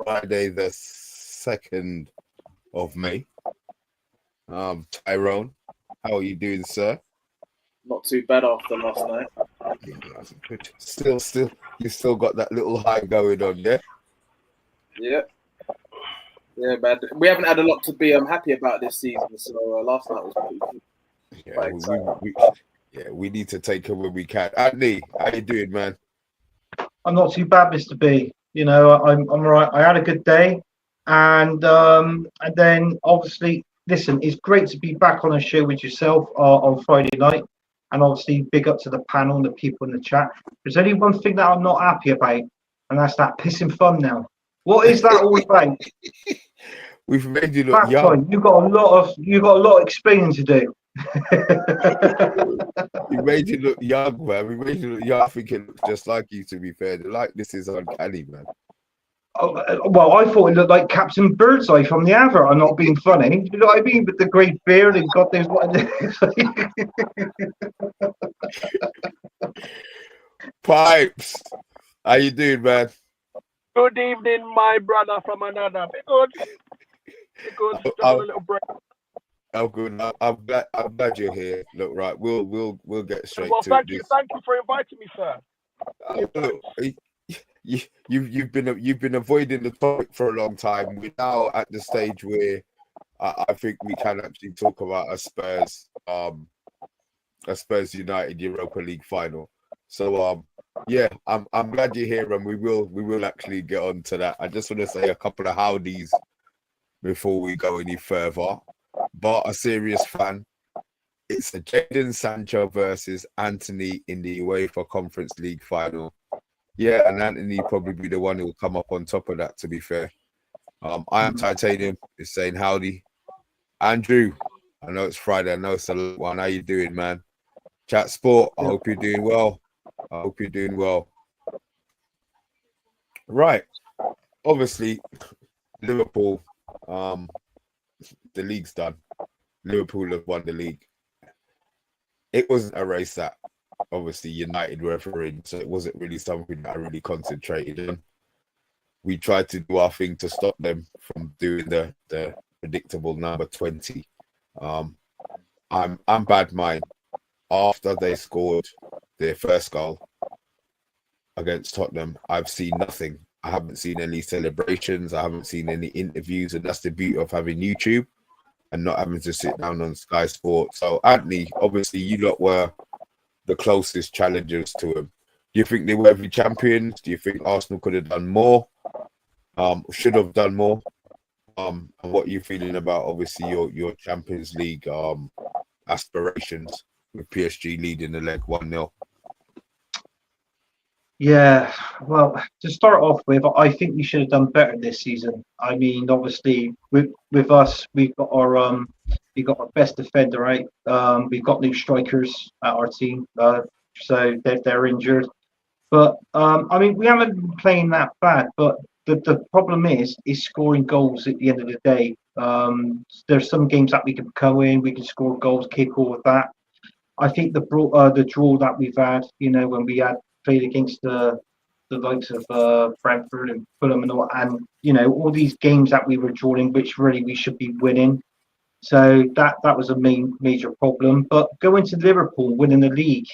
Friday, the 2nd of May. Tyrone, how are you doing, sir? Not too bad after last night. Yeah, that's good. Still, you still got that little high going on, yeah? Yeah, man. We haven't had a lot to be happy about this season, so last night was pretty good. Yeah, we need to take her when we can. Andy, how you doing, man? I'm not too bad, Mr. B. You know, I'm all right. I had a good day, and then obviously, listen, it's great to be back on a show with yourself on Friday night, and obviously, big up to the panel and the people in the chat. There's only one thing that I'm not happy about, and that's that pissing thumbnail. What is that all about? We've made you look young. Time. You got a lot of explaining to do. We made you look young, man. We made you look young. I think it looks just like you, to be fair. The likeness is uncanny, man. Oh, well, I thought it looked like Captain Birdseye from the advert. I'm not being funny. You know what I mean? With the great beard and God knows what it is. Pipes, how you doing, man? Good evening, my brother from another. Because just a little break. Oh, good. I'm glad you're here. Look, right, we'll get straight to thank you for inviting me, sir. Look, you've been avoiding the topic for a long time. We're now at the stage where I think we can actually talk about a Spurs United Europa League final. So yeah, I'm glad you're here, and we will actually get on to that. I just want to say a couple of howdies before we go any further. But a serious fan, it's a Jadon Sancho versus Anthony in the UEFA Conference League final. Yeah, and Anthony probably be the one who will come up on top of that, to be fair. I am Titanium is saying howdy. Andrew, I know it's Friday, I know it's a late one. How you doing, man? Chat Sport, I hope you're doing well. Right. Obviously, Liverpool, the league's done. Liverpool have won the league. It wasn't a race that obviously United were in, so it wasn't really something that I really concentrated on. We tried to do our thing to stop them from doing the predictable number 20. I'm bad mind. After they scored their first goal against Tottenham, I've seen nothing. I haven't seen any celebrations. I haven't seen any interviews, and that's the beauty of having YouTube and not having to sit down on Sky Sports. So, Anthony, obviously, you lot were the closest challengers to him. Do you think they were every champions? Do you think Arsenal could have done more? Should have done more? And what are you feeling about, obviously, your Champions League aspirations with PSG leading the leg 1-0? Yeah, well, to start off with, I think we should have done better this season. I mean, obviously, with us, we've got our best defender, right? We've got new strikers at our team, so they're injured. But I mean, we haven't been playing that bad. But the problem is scoring goals at the end of the day. There's some games that we can go in, we can score goals, capable of that. I think the draw that we've had, you know, when we had played against the likes of Brentford and Fulham and you know, all these games that we were drawing, which really we should be winning. So that was a major problem. But going to Liverpool, winning the league,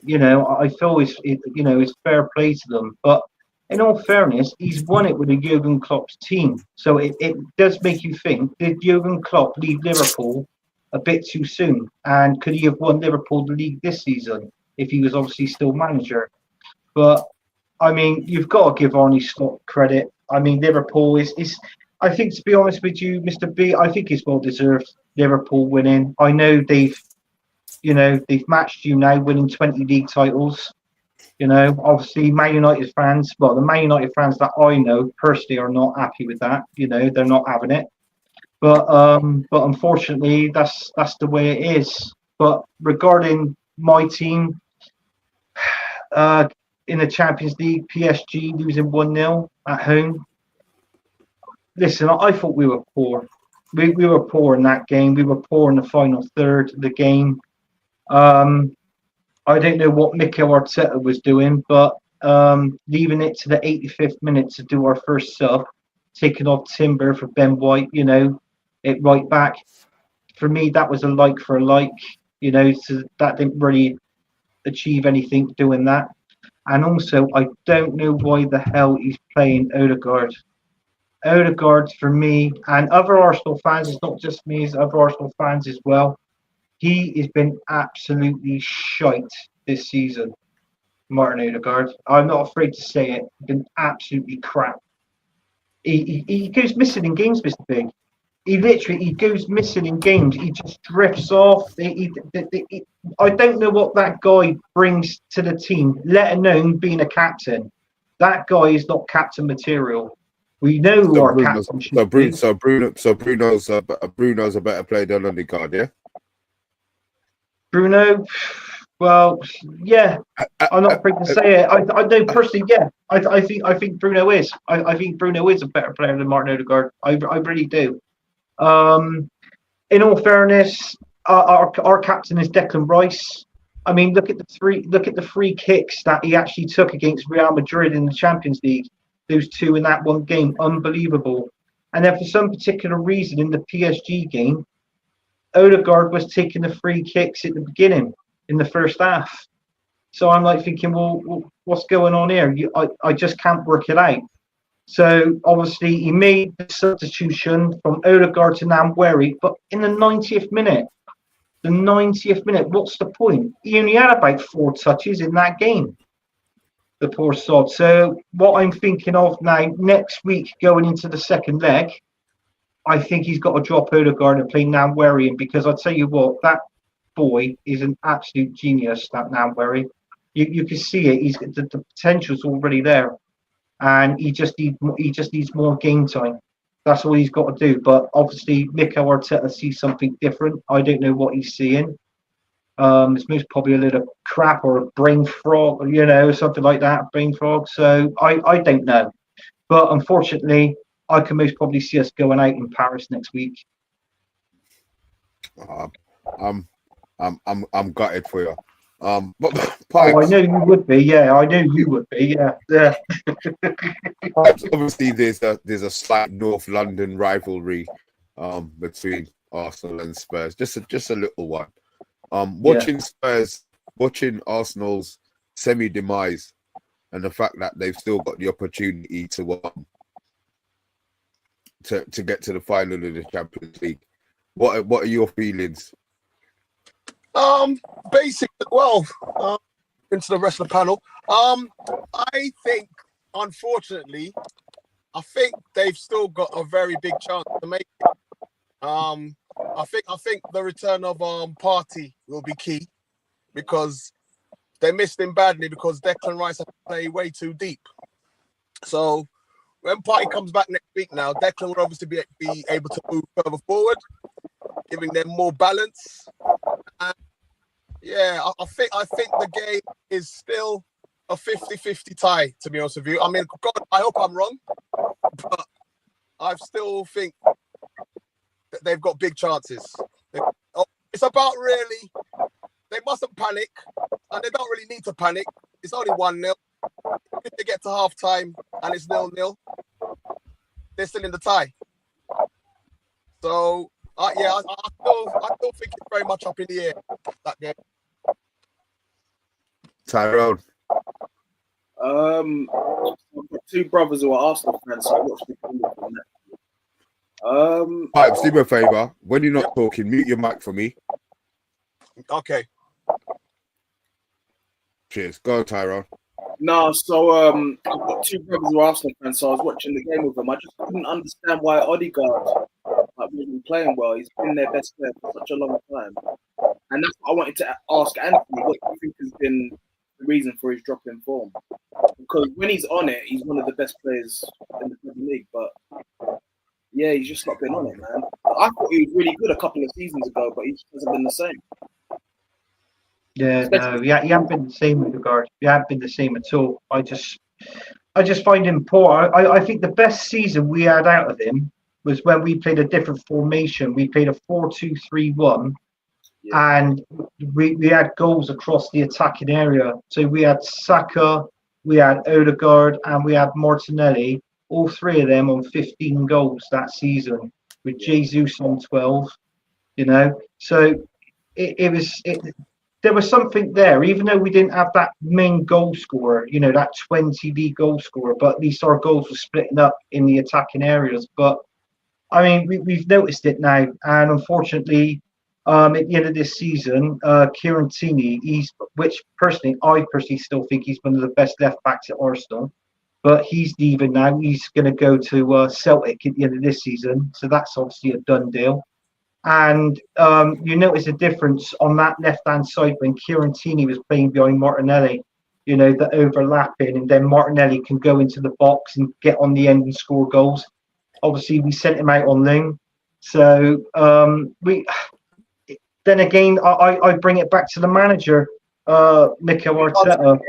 you know, I feel it's fair play to them. But in all fairness, he's won it with a Jurgen Klopp's team. So it does make you think, did Jurgen Klopp leave Liverpool a bit too soon? And could he have won Liverpool the league this season if he was obviously still manager? But I mean, you've got to give Arne Slot credit. I mean, Liverpool is I think, to be honest with you, Mr. B, I think it's well deserved, Liverpool winning. I know they've matched you now, winning 20 league titles. You know, obviously, Man United fans, well, the Man United fans that I know personally are not happy with that. You know, they're not having it. But unfortunately, that's the way it is. But regarding my team, in the Champions League, PSG losing 1-0 at home. Listen, I thought we were poor. We were poor in that game. We were poor in the final third of the game. I don't know what Mikel Arteta was doing, but leaving it to the 85th minute to do our first sub, taking off Timber for Ben White, you know, it right back. For me, that was a like for a like, you know, so that didn't really achieve anything doing that. And also, I don't know why the hell he's playing Odegaard. Odegaard, for me, and other Arsenal fans, it's not just me, it's other Arsenal fans as well. He has been absolutely shite this season, Martin Odegaard. I'm not afraid to say it. He's been absolutely crap. He goes missing in games, Mr. Big. He goes missing in games. He just drifts off. I don't know what that guy brings to the team, let alone being a captain. That guy is not captain material. We know who our captain should be. Bruno's a better player than Odegaard, yeah? Bruno, well, yeah. I'm not afraid to say it. I know personally, yeah. I think Bruno is. I think Bruno is a better player than Martin Odegaard. I really do. In all fairness, our captain is Declan Rice. I mean, look at the free kicks that he actually took against Real Madrid in the Champions League. Those two in that one game, unbelievable. And then for some particular reason in the PSG game, Odegaard was taking the free kicks at the beginning in the first half. So I'm like thinking, well, what's going on here? I just can't work it out. So obviously he made the substitution from Odegaard to Namweri, but in the 90th minute, what's the point? He only had about 4 touches in that game, the poor sod. So what I'm thinking of now, next week going into the second leg, I think he's got to drop Odegaard and play Namweri in, because I'll tell you what, that boy is an absolute genius, that Namweri. You can see it. He's the potential's already there. And he just needs more game time. That's all he's got to do. But obviously, Mikel Arteta sees something different. I don't know what he's seeing. It's most probably a little crap or a brain frog, you know, something like that, brain frog. So I don't know. But unfortunately, I can most probably see us going out in Paris next week. I'm gutted for you. But I know you would be, yeah. I know you would be, yeah. Obviously, there's a slight North London rivalry between Arsenal and Spurs. Just a little one. Watching Arsenal's semi-demise, and the fact that they've still got the opportunity to get to the final of the Champions League. What are your feelings? Basically, into the rest of the panel. I think, unfortunately, they've still got a very big chance to make it. I think the return of Partey will be key, because they missed him badly because Declan Rice had to play way too deep. So when Partey comes back next week now, Declan will obviously be able to move further forward, giving them more balance. And yeah, I think the game is still a 50-50 tie, to be honest with you. I mean, God, I hope I'm wrong, but I still think that they've got big chances. It's about really, they mustn't panic, and they don't really need to panic. It's only 1-0. If they get to half time and it's 0-0, they're still in the tie. So I still think it's very much up in the air, that game. Tyrone. I've got 2 brothers who are Arsenal fans, so I watched the game with them. Pipes, do me a favour. When you're not talking, mute your mic for me. Okay. Cheers. Go, Tyrone. No, so I've got 2 brothers who are Arsenal fans, so I was watching the game with them. I just couldn't understand why Odegaard wasn't playing well. He's been their best player for such a long time. And that's what I wanted to ask Anthony, what do you think has been the reason for his drop in form? Because when he's on it, he's one of the best players in the Premier League. But yeah, he's just not been on it, man. I thought he was really good a couple of seasons ago, but he just hasn't been the same. Yeah, no, he hasn't been the same with regard. He hasn't been the same at all. I just find him poor. I think the best season we had out of him was when we played a different formation. We played a 4-2-3-1. Yeah. And we had goals across the attacking area. So we had Saka, we had Odegaard, and we had Martinelli. All three of them on 15 goals that season, with Jesus on 12. You know, so there was something there, even though we didn't have that main goal scorer, you know, that 20 league goal scorer, but at least our goals were splitting up in the attacking areas. But I mean, we've noticed it now, and unfortunately, at the end of this season, Kieran Tierney, I personally still think he's one of the best left backs at Arsenal, but he's leaving now. He's going to go to Celtic at the end of this season, so that's obviously a done deal. And you notice a difference on that left-hand side when Kieran Tierney was playing behind Martinelli, you know, the overlapping, and then Martinelli can go into the box and get on the end and score goals. Obviously, we sent him out on loan. So then again, I bring it back to the manager, Mikel Arteta.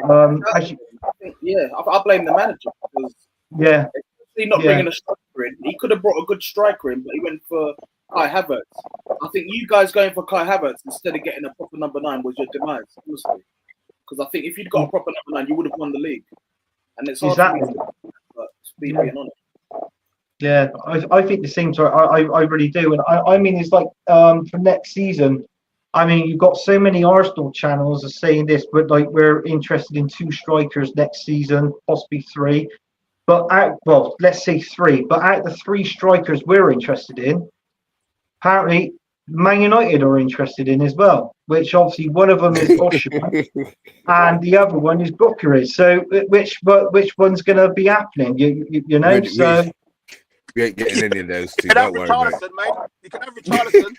I blame the manager because he's not bringing a striker in. He could have brought a good striker in, but he went for Kai Havertz. I think you guys going for Kai Havertz instead of getting a proper number 9 was your demise, honestly. Because I think if you'd got a proper number 9, you would have won the league. And it's hard for me to being honest. Yeah, I think the same. I really do, and I mean, it's like for next season. I mean, you've got so many Arsenal channels are saying this, but like we're interested in 2 strikers next season, possibly 3. But let's say 3. But out of the 3 strikers we're interested in, apparently Man United are interested in as well. Which obviously one of them is Oshima, and the other one is Bucharest. So which one's going to be happening? You know, so. We ain't getting any of those 2. You can have Don't worry, Richarlison, mate. You can have Richarlison.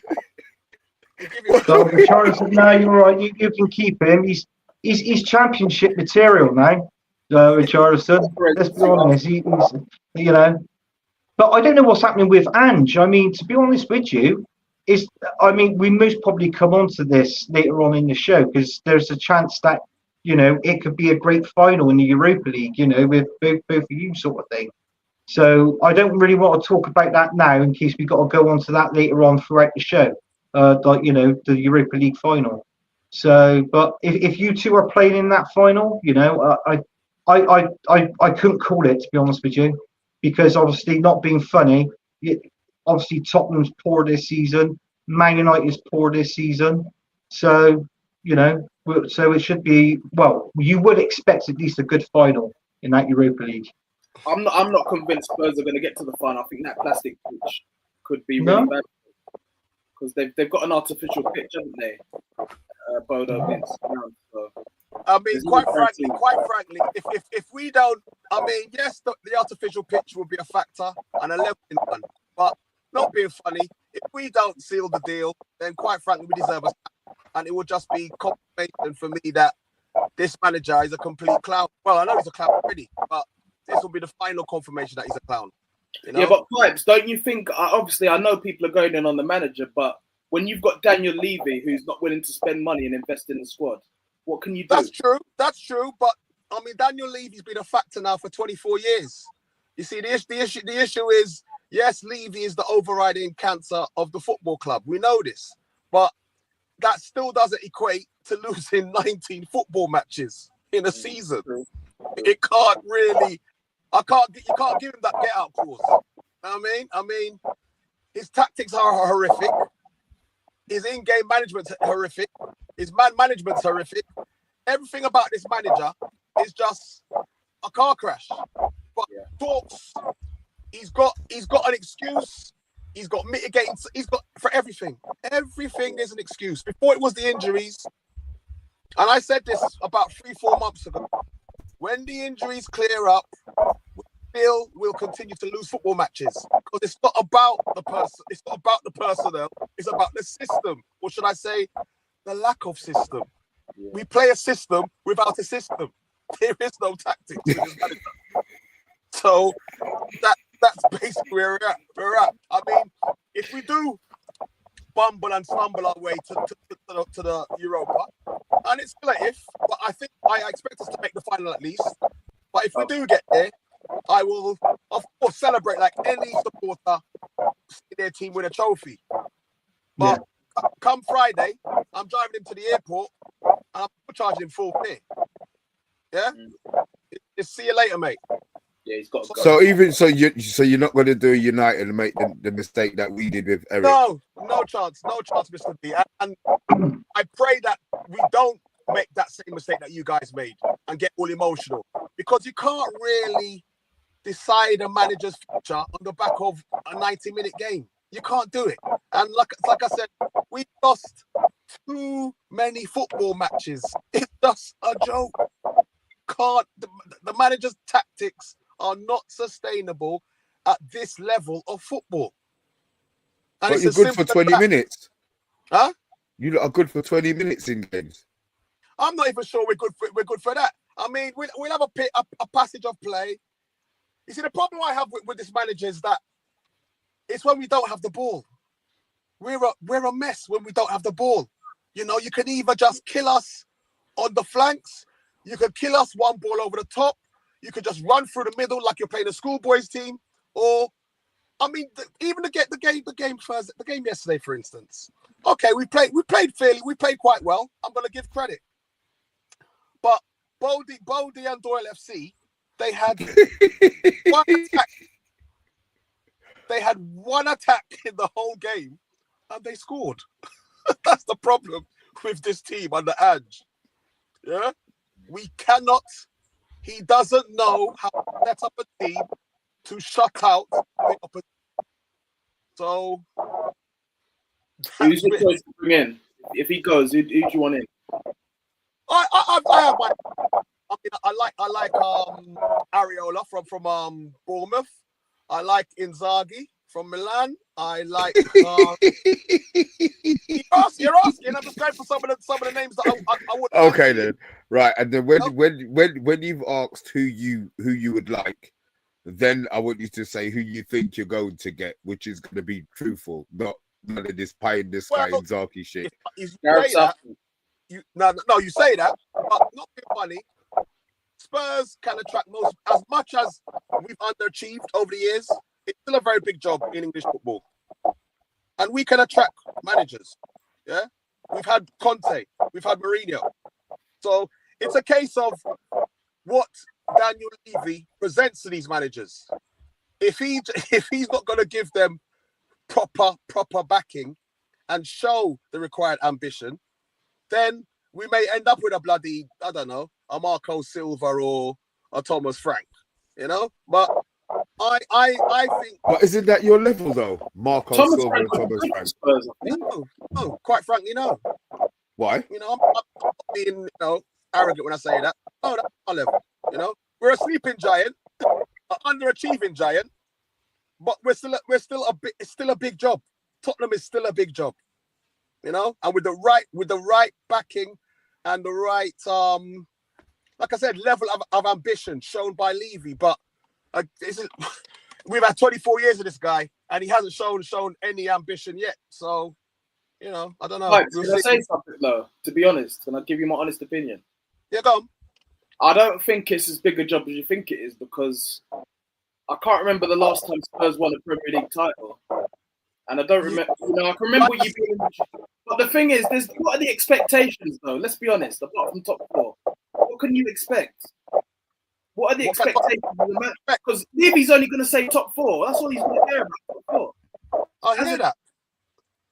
So Richarlison, no, you're right. You can keep him. He's championship material now. Richarlison. Let's be honest. He's you know. But I don't know what's happening with Ange. I mean, to be honest with you, we most probably come on to this later on in the show because there's a chance that, you know, it could be a great final in the Europa League, you know, with both of you sort of thing. So I don't really want to talk about that now in case we got to go on to that later on throughout the show, like, you know, the Europa League final. So, but if you two are playing in that final, you know, I couldn't call it, to be honest with you, because obviously not being funny, obviously Tottenham's poor this season, Man United's poor this season. So, you know, so it should be, well, you would expect at least a good final in that Europa League. I'm not convinced Spurs are going to get to the final. I think that plastic pitch could be really bad because they've got an artificial pitch, haven't they? Bodo against ground. So. I mean, quite frankly, if we don't, I mean, yes, the artificial pitch will be a factor and a leveling one, but not being funny, if we don't seal the deal, then quite frankly, we deserve a sack, and it will just be confirmation for me that this manager is a complete clown. Well, I know he's a clown already, but this will be the final confirmation that he's a clown. You know? Yeah, but Pipes, don't you think? Obviously, I know people are going in on the manager, but when you've got Daniel Levy, who's not willing to spend money and invest in the squad, what can you do? That's true. But I mean, Daniel Levy's been a factor now for 24 years. You see, the issue is, yes, Levy is the overriding cancer of the football club. We know this, but that still doesn't equate to losing 19 football matches in a season. It can't really. You can't give him that get out clause. I mean, his tactics are horrific. His in-game management's horrific. His man management's horrific. Everything about this manager is just a car crash. But talks, he's got an excuse. He's got mitigating. He's got for everything. Everything is an excuse. Before it was the injuries, and I said this about 3-4 months ago. When the injuries clear up, we'll continue to lose football matches because it's not about the person. It's not about the personnel. It's about the system, or should I say, the lack of system. Yeah. We play a system without a system. There is no tactics. So that's basically where we're at. I mean, if we do bumble and stumble our way to the Europa, and it's still a if, but I expect us to make the final at least. But if we do get there, I will, of course, celebrate like any supporter see their team win a trophy. But come Friday, I'm driving him to the airport and I'm charging him full fare. Yeah? Just see you later, mate. Yeah, he's got to go. So even you're not going to do United and make the mistake that we did with Eric. No chance, Mr. D. And I pray that we don't make that same mistake that you guys made and get all emotional, because you can't really decide a manager's future on the back of a 90-minute game. You can't do it. And like I said, we lost too many football matches. It's just a joke. The manager's tactics are not sustainable at this level of football. And but you're good for 20 minutes. Huh? You lot are good for 20 minutes in games. I'm not even sure we're good for that. I mean, we'll have a passage of play. You see, the problem I have with this manager is that it's when we don't have the ball. We're a mess when we don't have the ball. You know, you can either just kill us on the flanks, you could kill us one ball over the top, you could just run through the middle like you're playing a schoolboys team, or I mean, even the game yesterday, for instance. Okay, we played fairly, we played quite well. I'm going to give credit, but Boldy and Doyle FC, they had one attack. They had one attack in the whole game, and they scored. That's the problem with this team under Ange. Yeah, we cannot. He doesn't know how to set up a team to shut out the opposition. So, who's the choice to bring in? If he goes, who do you want in? I have my. I like Areola from Bournemouth. I like Inzaghi from Milan. I like. You're asking. I'm just going for some of the names that I would. Okay then, right. And then when you've asked who you would like, then I want you to say who you think you're going to get, which is going to be truthful, not none of this pie in the sky Inzaghi shit. You say that. You say that, but not being funny. Spurs can attract as much as we've underachieved over the years. It's still a very big job in English football, and we can attract managers. Yeah, we've had Conte, we've had Mourinho, so it's a case of what Daniel Levy presents to these managers. If he's not going to give them proper backing and show the required ambition, then we may end up with a bloody, I don't know, a Marco Silva or a Thomas Frank, you know. But I think. But isn't that your level though, Marco Silva and Thomas Frank? No, quite frankly, no. Why? You know, I'm not being arrogant when I say that. No, that's our level. You know, we're a sleeping giant, an underachieving giant, but we're still it's still a big job. Tottenham is still a big job. You know, and with the right backing and the right like I said, level of ambition shown by Levy, but we've had 24 years of this guy and he hasn't shown any ambition yet. So, you know, I don't know. Right, can I say something though? To be honest, can I give you my honest opinion? Yeah, go on. I don't think it's as big a job as you think it is, because I can't remember the last time Spurs won a Premier League title. And I don't remember, I can remember you being. But the thing is, what are the expectations though? Let's be honest, apart from top four. What can you expect? What are the expectations? Because Levy's only going to say top four. That's all he's going to care about, top four. I hear that.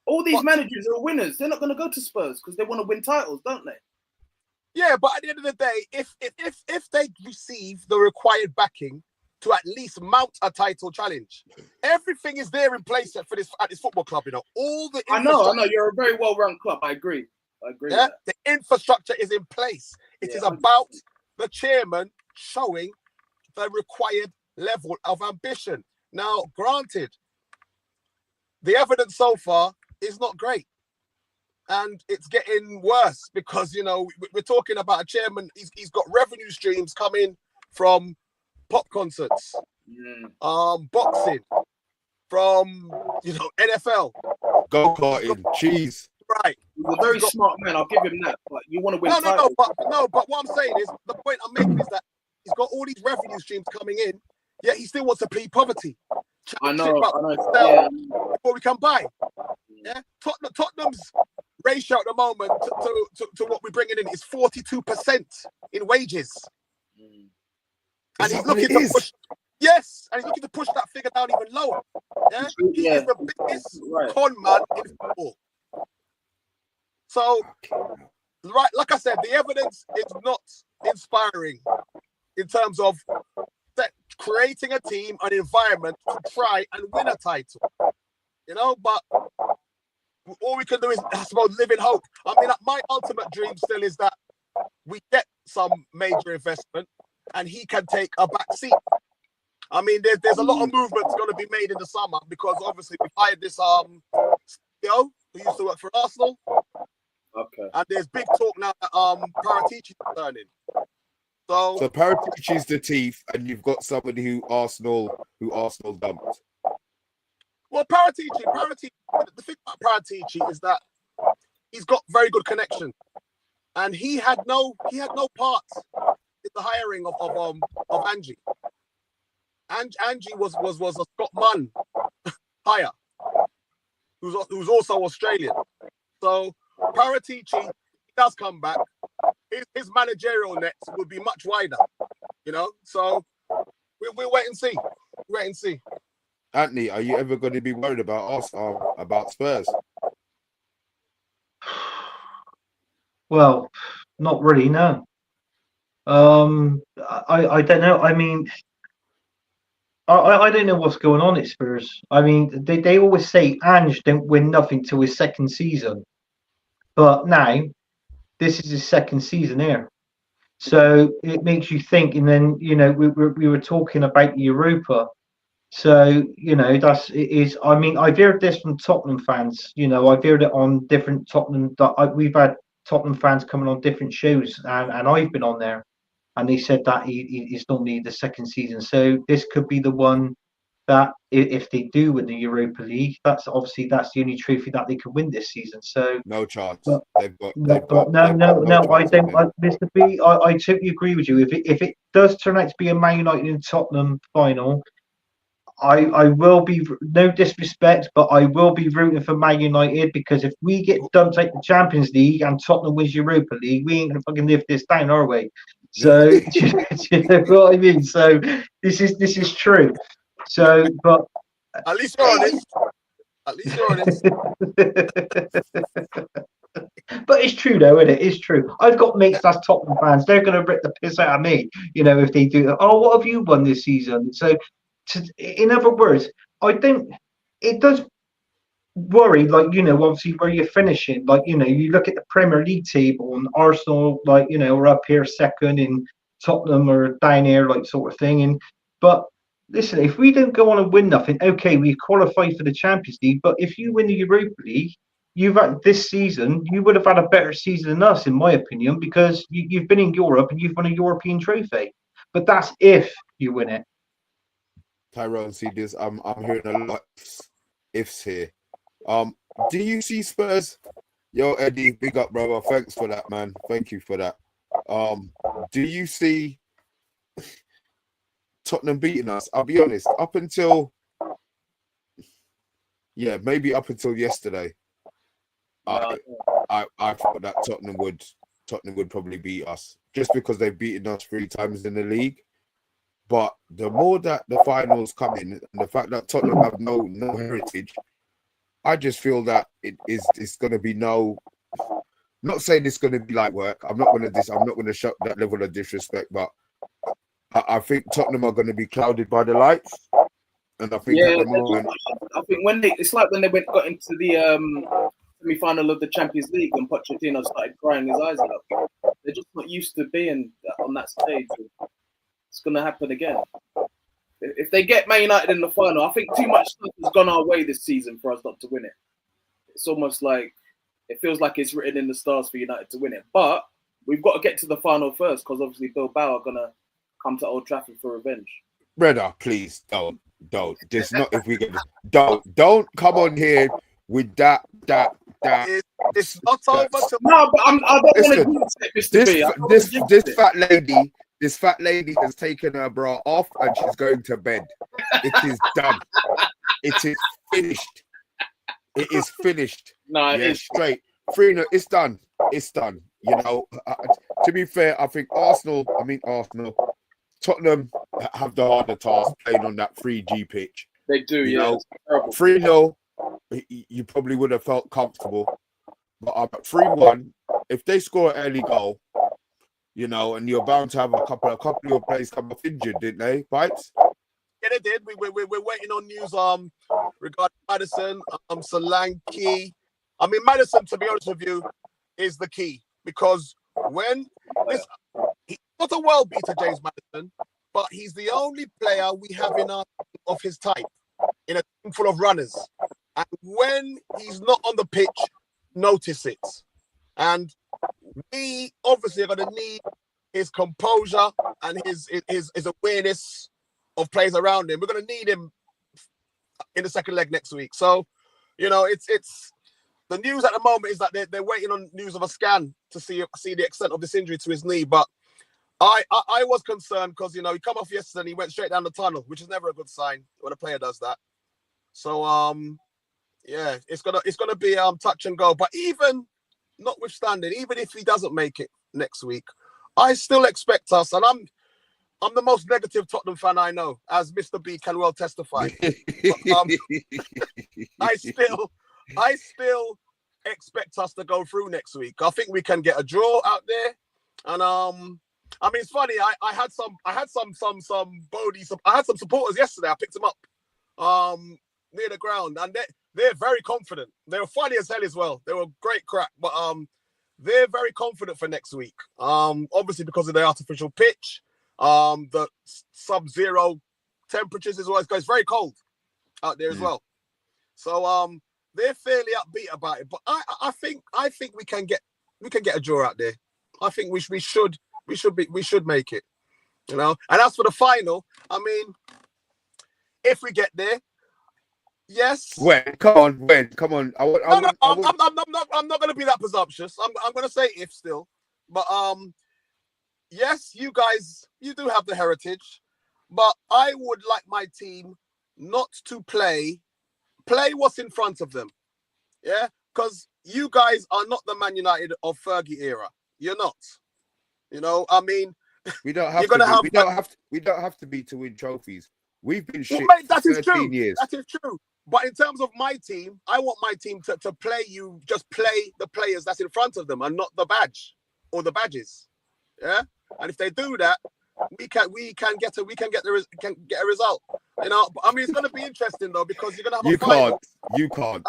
All these managers are winners. They're not going to go to Spurs because they want to win titles, don't they? Yeah, but at the end of the day, if they receive the required backing to at least mount a title challenge, everything is there in place at this football club. You know, all the. I know. You're a very well-run club. I agree. Yeah, the infrastructure is in place. It is about the chairman showing the required level of ambition. Now, granted, the evidence so far is not great. And it's getting worse because, you know, we're talking about a chairman. He's got revenue streams coming from pop concerts, boxing, from, NFL. Go-karting, cheese. Right. He's a very smart man. I'll give him that. But you want to win titles. But what I'm saying is, the point I'm making is that he's got all these revenue streams coming in, yet he still wants to plead poverty. I know. Before we can buy. Yeah. Tottenham's ratio at the moment to what we're bringing in is 42% in wages. and he's looking to push. Yes, and he's looking to push that figure down even lower. Yeah, he is the biggest con man in football. So, right, like I said, the evidence is not inspiring in terms of creating a team, an environment to try and win a title. You know, but all we can do is, I suppose, live in hope. I mean, my ultimate dream still is that we get some major investment and he can take a back seat. I mean, there's a lot of movements going to be made in the summer because obviously we hired this CEO who used to work for Arsenal. Okay. And there's big talk now that Paratici is turning. So Paratici's the teeth, and you've got somebody who Arsenal dumped. Well, Paratici, the thing about Paratici is that he's got very good connection, and he had no part in the hiring of Angie. Angie was a Scott Munn hire, who's also Australian. So Paratici does come back. His managerial nets would be much wider, you know. So we'll wait and see. Wait and see. Anthony, are you ever going to be worried about us about Spurs? Well, not really, no. I don't know. I mean, I don't know what's going on at Spurs. I mean, they always say Ange don't win nothing till his second season, but now this is his second season here, so it makes you think. And then we were talking about Europa. So, I mean, I've heard this from Tottenham fans. I've heard it on different Tottenham. We've had Tottenham fans coming on different shows, and I've been on there, and they said that he's normally the second season. So this could be the one that if they do win the Europa League, that's the only trophy that they can win this season. So no chance. No, I don't. Mr. B, I totally agree with you. If it does turn out to be a Man United and Tottenham final, I will be, no disrespect, but I will be rooting for Man United, because if we get dumped out the Champions League and Tottenham wins Europa League, we ain't gonna fucking live this down, are we? So do you know what I mean? So this is true. So, but at least you're honest. At least you're honest. But it's true though, isn't it? It's true. I've got mates that's Tottenham fans. They're gonna rip the piss out of me, if they do. Oh, what have you won this season? So, in other words, I think it does worry, obviously where you're finishing. You look at the Premier League table and Arsenal, are up here second, and Tottenham are down here, sort of thing. But listen, if we don't go on and win nothing, okay, we qualify for the Champions League. But if you win the Europa League, this season, you would have had a better season than us, in my opinion, because you've been in Europe and you've won a European trophy. But that's if you win it. Tyrone, see this. I'm hearing a lot of ifs here. Do you see Spurs? Yo, Eddie, big up, brother. Thanks for that, man. Thank you for that. Do you see Tottenham beating us? I'll be honest. Maybe up until yesterday, I thought that Tottenham would probably beat us, just because they've beaten us 3 times in the league. But the more that the finals come in, and the fact that Tottenham have no heritage, I just feel that it's going to be no. Not saying it's going to be like work. I'm not going to show that level of disrespect, but I think Tottenham are going to be clouded by the lights, and I think at the moment, I think it's like when they got into the semi-final of the Champions League and Pochettino started crying his eyes out. They're just not used to being on that stage. It's going to happen again. If they get Man United in the final, I think too much stuff has gone our way this season for us not to win it. It's almost like it feels like it's written in the stars for United to win it. But we've got to get to the final first, because obviously Bilbao are going to come to Old Trafford for revenge. Brother, please don't. Just not if we get don't come on here with that. It's not over. No, but I don't want to do it, Mr. B. This fat lady has taken her bra off and she's going to bed. It is done. It is finished. It is finished. No, it is straight. 3-0. It's done. It's done. To be fair, I think Tottenham have the harder task playing on that 3G pitch. They do, You yeah. know, It's terrible. 3-0, you probably would have felt comfortable. But 3-1, if they score an early goal, you know, and you're bound to have a couple of your players come off injured, didn't they? Bites? Yeah, they did. We're waiting on news regarding Maddison, Solanke. I mean, Maddison, to be honest with you, is the key, because when he's not a world beater, James Maddison, but he's the only player we have in our of his type in a team full of runners. And when he's not on the pitch, notice it. And we obviously are going to need his composure and his awareness of players around him. We're going to need him in the second leg next week. So, you know, it's the news at the moment is that they're waiting on news of a scan to see the extent of this injury to his knee. But I was concerned because, you know, he come off yesterday and he went straight down the tunnel, which is never a good sign when a player does that. So yeah, it's gonna be touch and go. But even notwithstanding, even if he doesn't make it next week, I still expect us, and I'm the most negative Tottenham fan I know, as Mr. B can well testify. But, I still expect us to go through next week. I think we can get a draw out there, and I mean, it's funny. I had some Bodie. I had some supporters yesterday. I picked them up near the ground, and they're very confident. They were funny as hell as well. They were great crack, but they're very confident for next week. Obviously because of the artificial pitch, the sub-zero temperatures as well. It's very cold out there as well. So they're fairly upbeat about it. But I think we can get a draw out there. I think we should make it. You know. And as for the final, I mean, if we get there. Yes. When? Come on. I'm not going to be that presumptuous. I'm going to say if still, but yes, you guys, you do have the heritage, but I would like my team not to play what's in front of them. Yeah, because you guys are not the Man United of Fergie era. You're not. You know, I mean, we don't have to. We don't have to be to win trophies. We've been shit for 13 years. That is true. But in terms of my team, I want my team to play just play the players that's in front of them and not the badge or the badges. Yeah. And if they do that, we can get a result. You know, I mean, it's going to be interesting though, because you're going to have you can't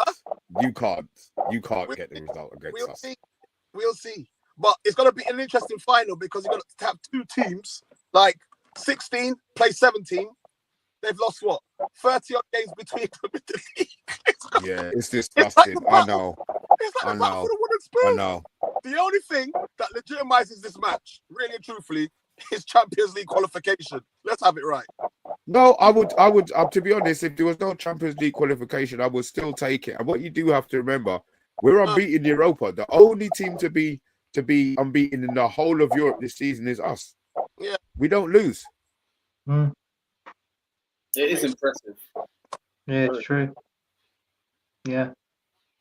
get the result against us. We'll see. But it's going to be an interesting final because you're going to have two teams, like 16 play 17. They've lost what? 30 odd games between them in the league. Yeah, it's disgusting. I know. It's like the battle for the wooden spoon. I know. The only thing that legitimizes this match, really and truthfully, is Champions League qualification. Let's have it right. No, I would. To be honest, if there was no Champions League qualification, I would still take it. And what you do have to remember, we're unbeaten in Europa. The only team to be unbeaten in the whole of Europe this season is us. Yeah, we don't lose. It is impressive. Yeah, it's true. Yeah.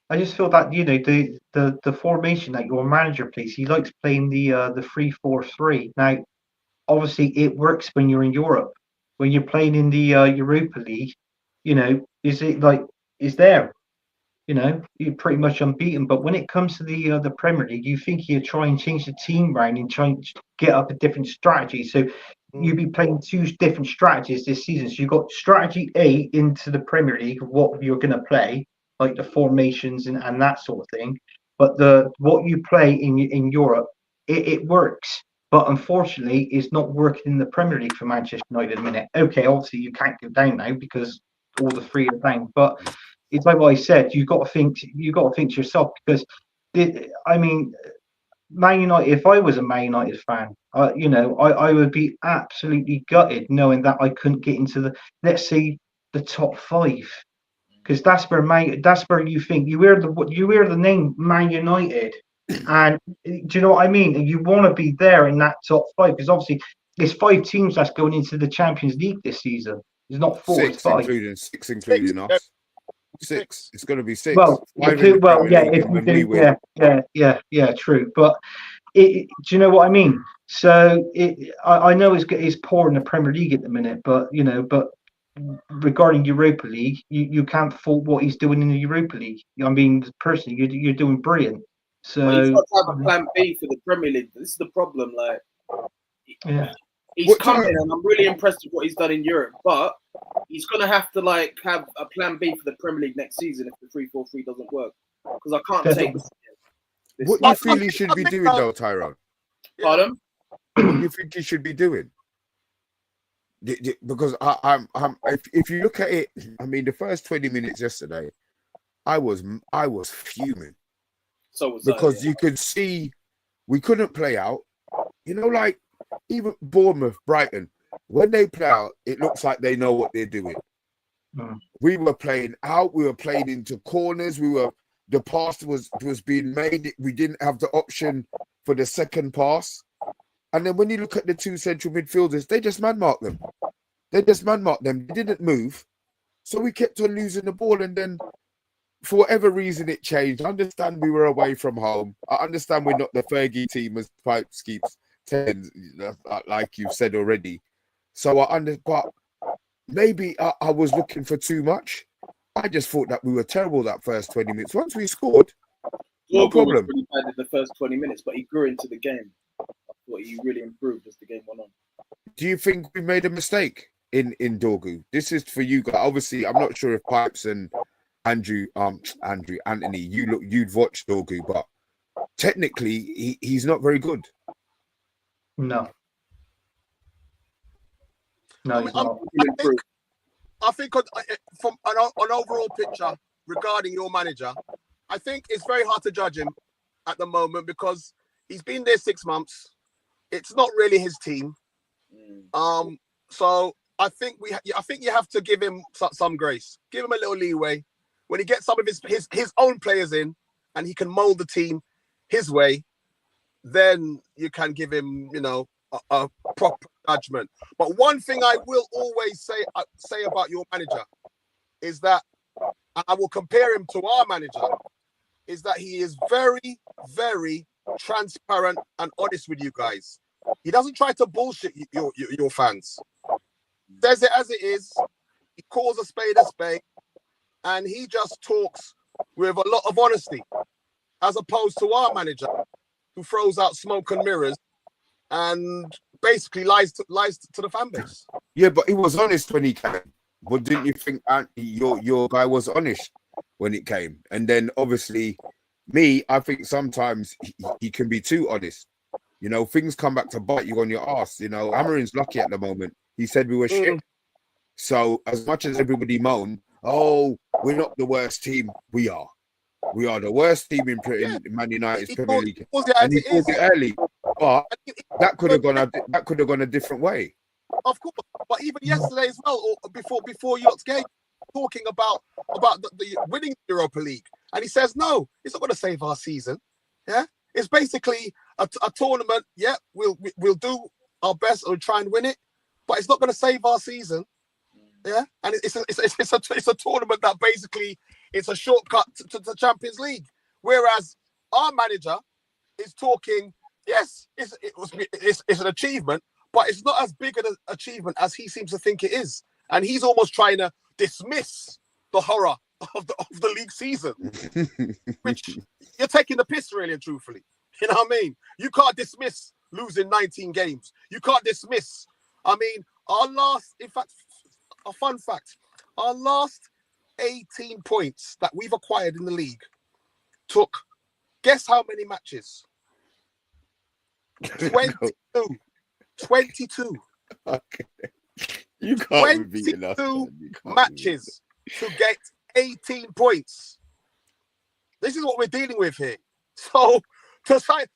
I just feel that, you know, the formation that your manager plays, he likes playing the 3-4-3. Now, obviously it works when you're in Europe. When you're playing in the Europa League, you know, is there? You know, you're pretty much unbeaten. But when it comes to the Premier League, you think you try and change the team around and try and get up a different strategy. So you'll be playing two different strategies this season. So you've got strategy A into the Premier League of what you're going to play, like the formations and that sort of thing. But what you play in Europe, it works. But unfortunately, it's not working in the Premier League for Manchester United at the minute. Okay, obviously you can't go down now because all the three are down. But it's like what I said. You got to think to yourself, because I mean, Man United. If I was a Man United fan, you know, I would be absolutely gutted knowing that I couldn't get into the top 5, because that's where you think you hear the name Man United, and do you know what I mean? And you want to be there in that top 5, because obviously there's 5 teams that's going into the Champions League this season. It's not 4, it's 5. Six including us. 6. It's going to be 6. Well, if we do, yeah, true. But do you know what I mean? So I know it's poor in the Premier League at the minute, but regarding Europa League, you can't fault what he's doing in the Europa League. I mean, personally, you're doing brilliant. So But he's got to have a plan B for the Premier League. This is the problem. Like, yeah, he's coming, and I'm really impressed with what he's done in Europe. But he's gonna have to like have a plan B for the Premier League next season if the 3-4-3 doesn't work. Because I can't take this. What do you feel he should be doing, though, Tyrone? Pardon? What do you think he should be doing? Because if you look at it, I mean, the first 20 minutes yesterday, I was fuming. So was because I, yeah. you could see we couldn't play out. You know, like even Bournemouth, Brighton, when they play out, it looks like they know what they're doing. We were playing out. We were playing into corners. The pass was being made. We didn't have the option for the second pass. And then when you look at the two central midfielders, they just man-marked them. They didn't move. So we kept on losing the ball. And then for whatever reason, it changed. I understand we were away from home. I understand we're not the Fergie team, as Pipes keeps saying, like you've said already. So but maybe I was looking for too much. I just thought that we were terrible that first 20 minutes. Once we scored, no problem. Was really bad in the first 20 minutes, but he grew into the game. I thought he really improved as the game went on. Do you think we made a mistake in Dorgu? This is for you guys. Obviously, I'm not sure if Pipes and Anthony, you'd watch Dorgu, but technically he's not very good. No, he's not. I think from an overall picture regarding your manager, I think it's very hard to judge him at the moment because he's been there 6 months. It's not really his team. So I think you have to give him some grace. Give him a little leeway. When he gets some of his own players in and he can mold the team his way, then you can give him, a proper judgment. But one thing I will always say about your manager is that, and I will compare him to our manager, is that he is very, very transparent and honest with you guys. He doesn't try to bullshit your fans. Says it as it is. He calls a spade, and he just talks with a lot of honesty, as opposed to our manager, who throws out smoke and mirrors and basically lies to the fan base. Yeah, but he was honest when he came. But didn't you think your guy was honest when it came? And then obviously, I think sometimes he can be too honest. Things come back to bite you on your ass. Amarin's lucky at the moment. He said we were shit. So as much as everybody moaned, oh, we're not the worst team. We are. We are the worst team in Man United's Premier League. And he called it early. But that could have gone a different way. Of course. But even yesterday as well, or before your game, talking about the winning Europa League. And he says, no, it's not going to save our season. Yeah. It's basically a tournament. Yeah, we'll do our best and try and win it, but it's not going to save our season. Yeah, and it's a tournament that basically it's a shortcut to the Champions League. Whereas our manager is talking, yes, it's an achievement, but it's not as big an achievement as he seems to think it is, and he's almost trying to dismiss the horror of the league season, which you're taking the piss, really and truthfully. You know what I mean? You can't dismiss losing 19 games. You can't dismiss. I mean, a fun fact, our last 18 points that we've acquired in the league took, guess how many matches? 22. 22. Okay. You can't be beating us. 22 matches to get 18 points. This is what we're dealing with here. So to say,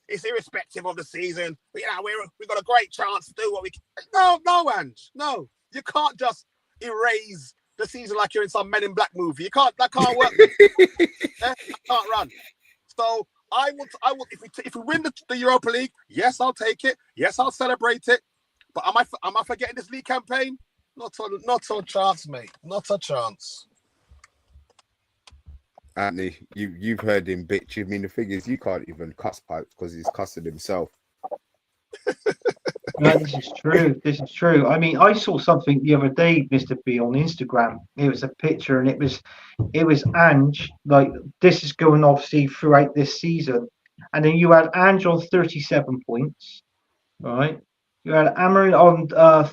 it's irrespective of the season. We've got a great chance to do what we can. No, Ange. No. You can't just erase the season like you're in some Men in Black movie. That can't work. That can't run. So I will. If we win the Europa League, yes, I'll take it. Yes, I'll celebrate it. But am I forgetting this league campaign? Not a chance, mate. Not a chance. Anthony, you've heard him bitch. I mean, the thing is, you can't even cuss pipes because he's cussing himself. No, this is true. This is true. I mean, I saw something the other day, Mr. B, on Instagram. It was a picture, and it was Ange. Like, this is going obviously throughout this season, and then you had Ange on 37 points, right? You had Amarin on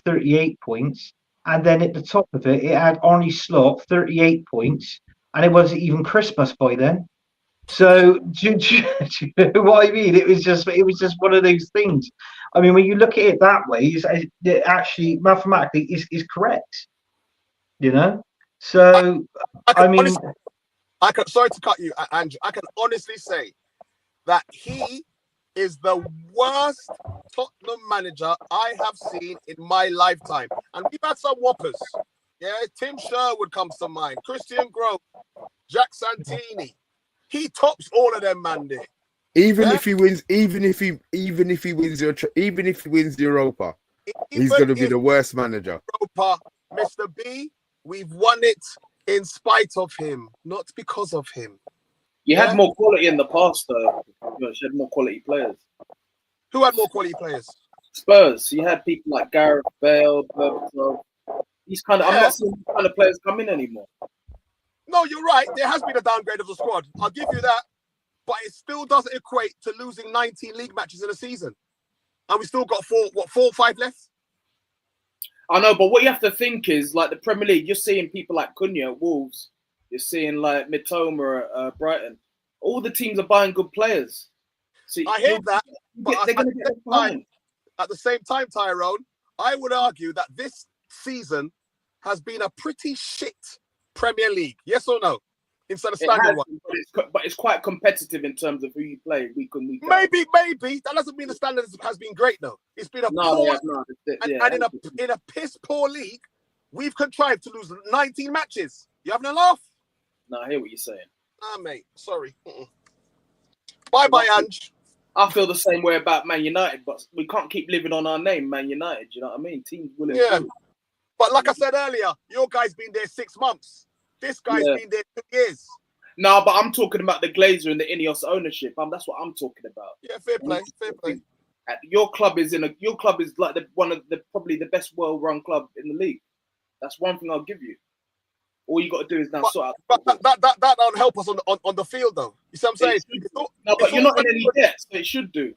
38 points, and then at the top of it, it had Arnie Slot 38 points, and it wasn't even Christmas by then. So do you know what I mean? It was just one of those things. I mean, when you look at it that way, it actually mathematically is correct. You know. So I mean, honestly, sorry to cut you, Andrew. I can honestly say that he is the worst Tottenham manager I have seen in my lifetime, and we've had some whoppers. Yeah, Tim Sherwood comes to mind, Christian Grove, Jack Santini. He tops all of them, man. Even if he wins the Europa, he's going to be the worst manager. Europa, Mr. B, we've won it in spite of him, not because of him. You had more quality in the past, though. You had more quality players. Who had more quality players? Spurs. You had people like Gareth Bale, Berbatov. These kind of. I'm not seeing these kind of players come in anymore. No, you're right. There has been a downgrade of the squad. I'll give you that. But it still doesn't equate to losing 19 league matches in a season. And we still got 4 or 5 left? I know, but what you have to think is, like, the Premier League, you're seeing people like Cunha at Wolves. You're seeing, like, Mitoma at Brighton. All the teams are buying good players. So I hear that. But they're going to get behind. At the same time, Tyrone, I would argue that this season has been a pretty shit Premier League. Yes or no? Instead of standard one. But it's quite competitive in terms of who you play week on week. Maybe. That doesn't mean the standard has been great, though. It's been a poor and in a piss poor league, we've contrived to lose 19 matches. You having a laugh? No, I hear what you're saying. Ah, mate. Sorry. Bye, Ange. I feel the same way about Man United, but we can't keep living on our name, Man United. You know what I mean? Teams will improve. But like I said earlier, your guy's been there 6 months. This guy's been there 2 years. No, but I'm talking about the Glazer and the Ineos ownership. That's what I'm talking about. Yeah, fair play. Your club is like probably the best well-run club in the league. That's one thing I'll give you. All you got to do is now sort out. But that don't help us on the field, though. You see what I'm saying? No, but you're not in any debt, so it should do.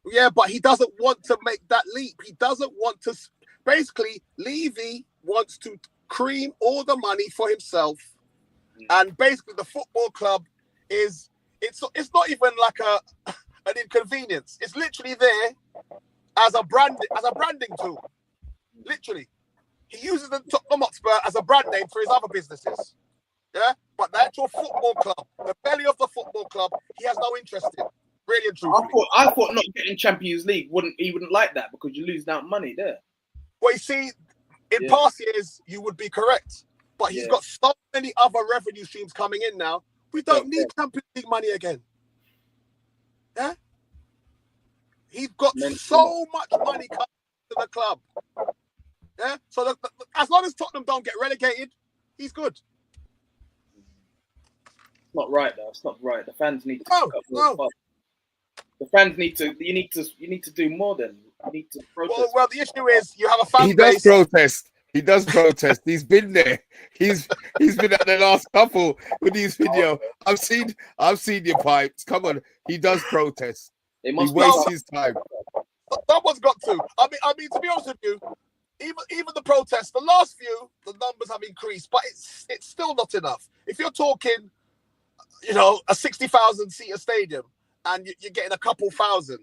Yeah, but he doesn't want to make that leap. He doesn't want to. Basically, Levy wants to cream all the money for himself, and basically the football club it's not even like an inconvenience. It's literally there as a branding tool. Literally, he uses the Tottenham Hotspur as a brand name for his other businesses. Yeah, but the actual football club, the belly of the football club, he has no interest in. Really and truly. I thought not getting Champions League wouldn't like that because you lose out money there. Well, you see, in past years, you would be correct. But he's got so many other revenue streams coming in now. We don't need Champions League money again. Yeah? He's got so much money coming to the club. Yeah? So as long as Tottenham don't get relegated, he's good. It's not right, though. It's not right. The fans need to No. The fans need to. You need to do more. Then you need to protest. Well, the issue is you have a fan base. He does protest. He's been there. He's been at the last couple with these video. I've seen your pipes. Come on, he does protest. He wastes his time. Someone's got to. I mean, to be honest with you, even the protests, the last few, the numbers have increased, but it's still not enough. If you're talking, a 60,000 seater stadium, and you're getting a couple thousand,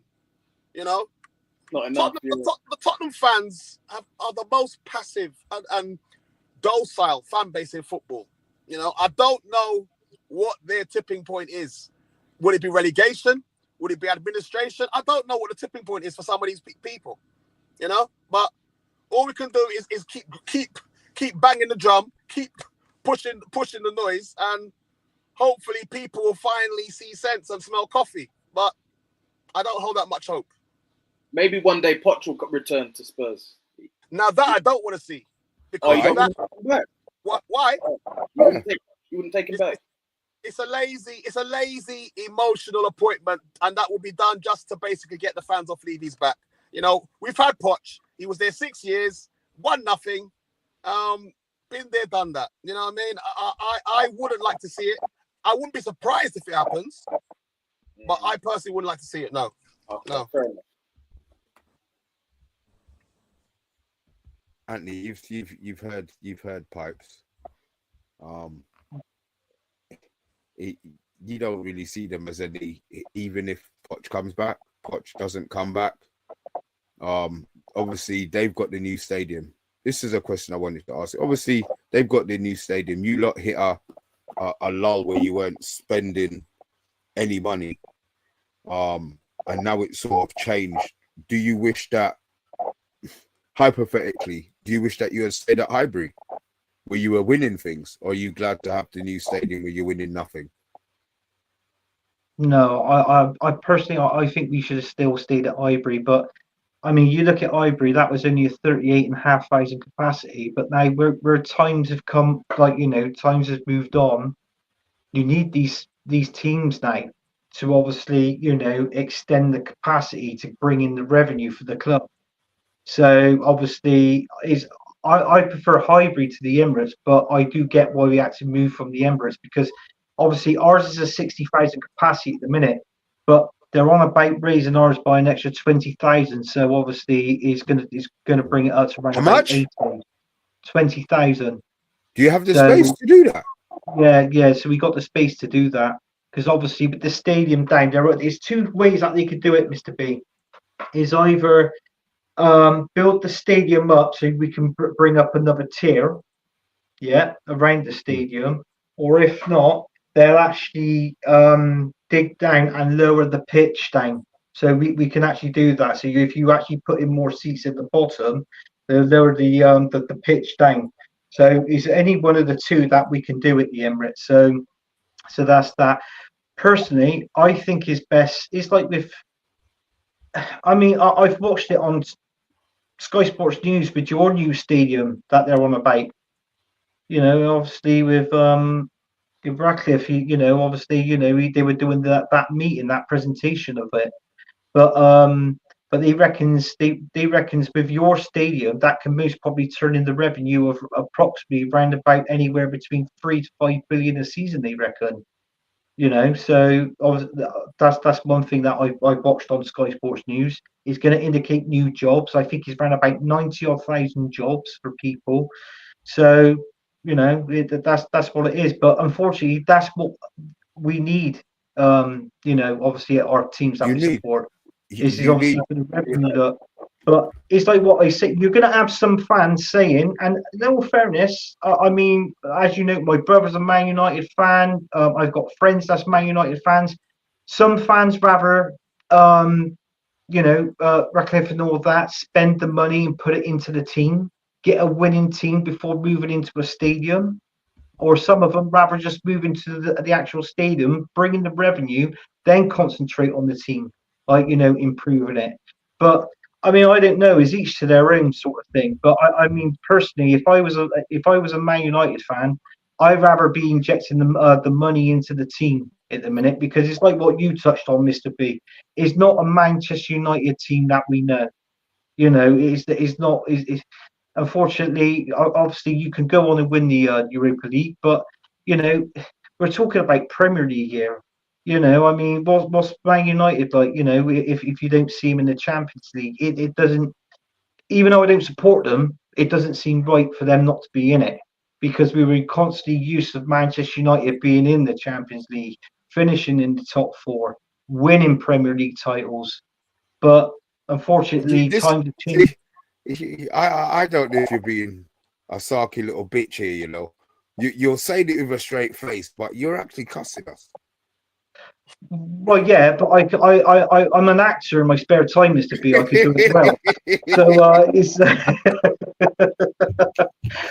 not enough. The Tottenham fans are the most passive and docile fan base in football. I don't know what their tipping point is. Would it be relegation? Would it be administration? I don't know what the tipping point is for some of these people. But all we can do is keep banging the drum, keep pushing the noise, and hopefully people will finally see sense and smell coffee. But I don't hold that much hope. Maybe one day Poch will return to Spurs. Now that I don't want to see. Because you don't want to take him back? Why? You wouldn't take him back? it's a lazy emotional appointment, and that will be done just to basically get the fans off Levy's back. You know, we've had Poch. He was there 6 years, won nothing. Been there, done that. You know what I mean? I wouldn't like to see it. I wouldn't be surprised if it happens, but I personally wouldn't like to see it. No, Okay, no. fair enough. Anthony, you've heard Pipes. You don't really see them as any, even if Poch comes back. Poch doesn't come back. Obviously they've got the new stadium. This is a question I wanted to ask. Obviously they've got the new stadium. You lot hit a lull where you weren't spending any money, and now it's sort of changed. Do you wish that, hypothetically, do you wish that you had stayed at Highbury where you were winning things, or are you glad to have the new stadium where you're winning nothing? No, I personally, I think we should have still stayed at Highbury. But I mean, you look at Highbury, that was only a 38,500 capacity. But now where times have come, like, you know, times have moved on. You need these teams now to obviously, you know, extend the capacity to bring in the revenue for the club. So obviously, I prefer Highbury to the Emirates, but I do get why we had to move from the Emirates, because obviously ours is a 60,000 capacity at the minute, but they're on about raising ours by an extra 20,000. So obviously it's gonna bring it up to around How about much? 20,000. Do you have the space to do that? Yeah. So we got the space to do that, because obviously with the stadium down there's two ways that they could do it, Mr. B. Is either build the stadium up so we can bring up another tier, around the stadium, or if not, they'll actually dig down and lower the pitch down. So we can actually do that. So if you actually put in more seats at the bottom, they'll lower the pitch down. So is any one of the two that we can do at the Emirates. So that's that. Personally, I think is best. It's like with, I mean, I've watched it on Sky Sports News with your new stadium that they're on about. You know, obviously with Radcliffe, you know, obviously, you know, they were doing that meeting, that presentation of it. But they reckons with your stadium that can most probably turn in the revenue of approximately around about anywhere between 3 to 5 billion a season, they reckon. You know, so that's one thing that I watched on Sky Sports News. Is going to indicate new jobs. I think it's around about 90,000 jobs for people. So, you know, that's what it is. But unfortunately, that's what we need. You know, obviously our teams that we support. This is obviously for the revenue up. But it's like what I say, you're going to have some fans saying, and in all fairness, I mean, as you know, my brother's a Man United fan. I've got friends that's Man United fans. Some fans rather, you know, Radcliffe and all that, spend the money and put it into the team, get a winning team before moving into a stadium. Or some of them rather just move into the actual stadium, bring in the revenue, then concentrate on the team, like, you know, improving it. But I mean, I don't know. It's each to their own sort of thing. But I mean, personally, if I was a Man United fan, I'd rather be injecting the money into the team at the minute, because it's like what you touched on, Mr. B. It's not a Manchester United team that we know. You know, it's not. Unfortunately, obviously, you can go on and win the Europa League, but you know, we're talking about Premier League here. You know, I mean, what's Man United like? You know, if you don't see them in the Champions League, it doesn't. Even though I don't support them, it doesn't seem right for them not to be in it, because we were constantly used to Manchester United being in the Champions League, finishing in the top four, winning Premier League titles. But unfortunately, times have changed. I don't know if you're being a sarky little bitch here, you know. You're saying it with a straight face, but you're actually cussing us. Well, yeah, but I'm an actor in my spare time, Mr. B. I could do it well. So it's.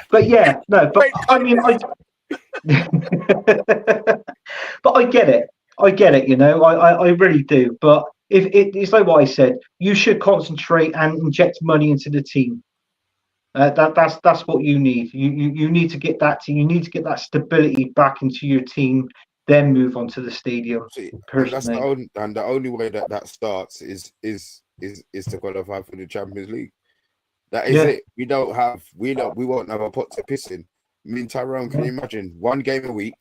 But yeah, no, but I mean, but I get it. I get it. You know, I really do. But if it's like what I said, you should concentrate and inject money into the team. That's what you need. You need to get that team. You need to get that stability back into your team. then move on to the stadium. See, and Personally, the only way that starts is to qualify for the Champions League. That is Yeah. it. We won't have a pot to piss in. I mean, Tyrone, can you imagine 1 game a week?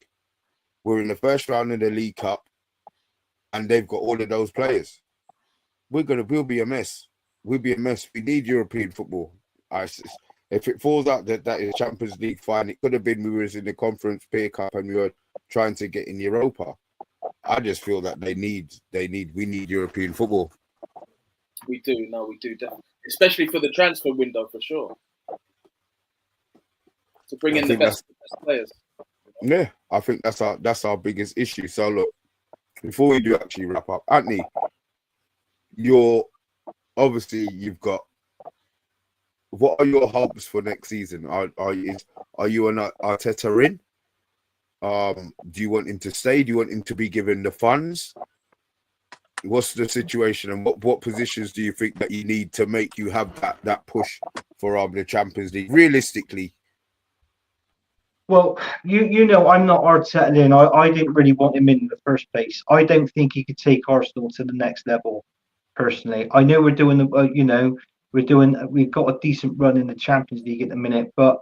We're in the first round of the League Cup, and they've got all of those players. We'll be a mess. We'll be a mess. We need European football. If it falls out that is Champions League, fine. It could have been we was in the Conference Peer Cup and we were trying to get in Europa. I just feel that we need European football. We do, definitely. Especially for the transfer window, for sure. To bring in the best players. Yeah, I think that's our biggest issue. So look, before we do actually wrap up, Anthony, you've got. What are your hopes for next season? Are you an Arteta in? Do you want him to stay? Do you want him to be given the funds? What's the situation, and what positions do you think that you need to make you have that push for the Champions League realistically? well, you know, I'm not Arteta in. I didn't really want him in the first place. I don't think he could take Arsenal to the next level. Personally, I know we're doing we've got a decent run in the Champions League at the minute, but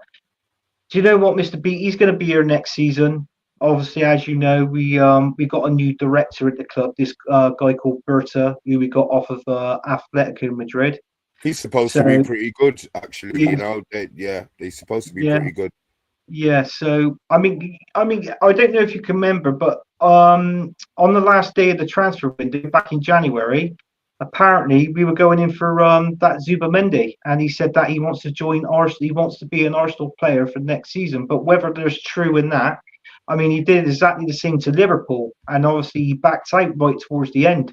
do you know what, Mr. B? He's going to be here next season. Obviously, as you know, we got a new director at the club. This guy called Berta, who we got off of Atletico Madrid. He's supposed to be pretty good, actually. Yeah. You know, he's supposed to be pretty good. Yeah. So I mean, I don't know if you can remember, but on the last day of the transfer window back in January, apparently we were going in for that Zubamendi, and he said that he wants to join Arsenal. He wants to be an Arsenal player for next season. But whether there's true in that, I mean, he did exactly the same to Liverpool, and obviously he backed out right towards the end.